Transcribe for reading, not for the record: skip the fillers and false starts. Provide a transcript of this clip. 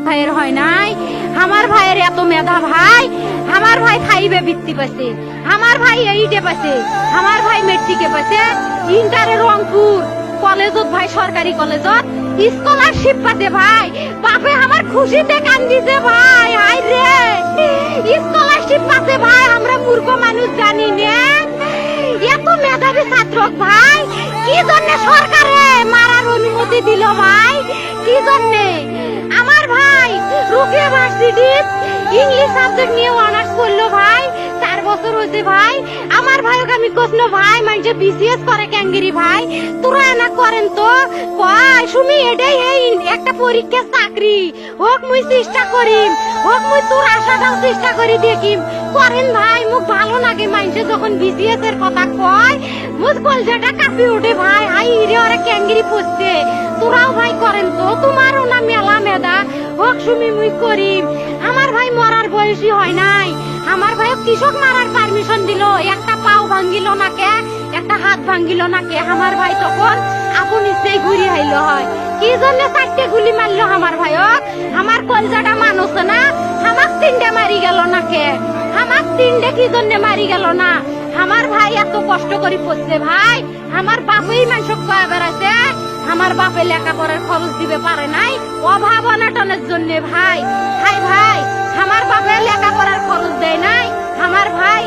ভাইয়ের হয় নাই। আমার ভাইয়ের এত মেধা ভাই, আমার ভাই 5-এ বৃত্তি পাইছে, আমার ভাই 8-এ পাইছে, আমার ভাই মেট্রিকে পাইছে, ইন্টারে রংপুর কলেজত ভাই সরকারি কলেজত স্কলারশিপ পাতে ভাই। বাপে আমার খুশিতে কান্দিছে ভাই, হাই রে স্কলারশিপ পাতে ভাই। আমরা মূর্খ মানুষ জানি না এত মেধাবী ছাত্র ভাই কি জন্য সরকারে মারার অনুমতি দিল ভাই, কি জন্য? আমার ভাই রুকিয়া ভার্সিটি ইংলিশ সাবজেক্ট নিয়ে অনার্স করলো ভাই, 4 বছর হয়েছে ভাই। আমার ভাইকে আমি কইলো ভাই মানে বিসিএস করে ক্যাঙ্গেরি ভাই, তোরা না করেন তো কয় সুমি এটাই এই একটা পরীক্ষা চাকরি হোক মুই চেষ্টা করিম, হোক মুই তোর আশাটাও চেষ্টা করি দেখিম করেন ভাই। মুখ ভালো লাগে মানুষে যখন বিসিএস এর কথা কয়, মুখ কলজাটা কাঁপি ওঠে ভাই। হাই রে ওরা ক্যাঙ্গেরি পড়ছে, তোরাও ভাই করেন তো, তোমারও না মেলা মেধা, হোক সুমি মুই করিম। আমার ভাই মরার বয়সী হয় নাই, আমার ভাই কৃষক মারার পারমিশন দিল, একটা পাও ভাঙ্গিল না কে, একটা হাত ভাঙ্গিল না কে। আমার ভাই তখন আপন ইচ্ছেই ঘুরি আইল হয়, কি জন্য 4টে গুলি মারলো আমার ভাইক? আমার কলজাটা মানুষ না, আমার 3টে মারি গেল না কে? আমার 3টে কি জন্য মারি গেল না? আমার ভাই এত কষ্ট করে পড়ছে ভাই, আমার বাপই মানুষ কয়া বেড়াইছে, আমার বাপে লেখাপড়ার খরচ দিবে পারে নাই অভাব অনাটনের জন্য ভাই। ভাই ভাই আমার বাপে লেখাপড়ার খরচ দেয় নাই, আমার ভাই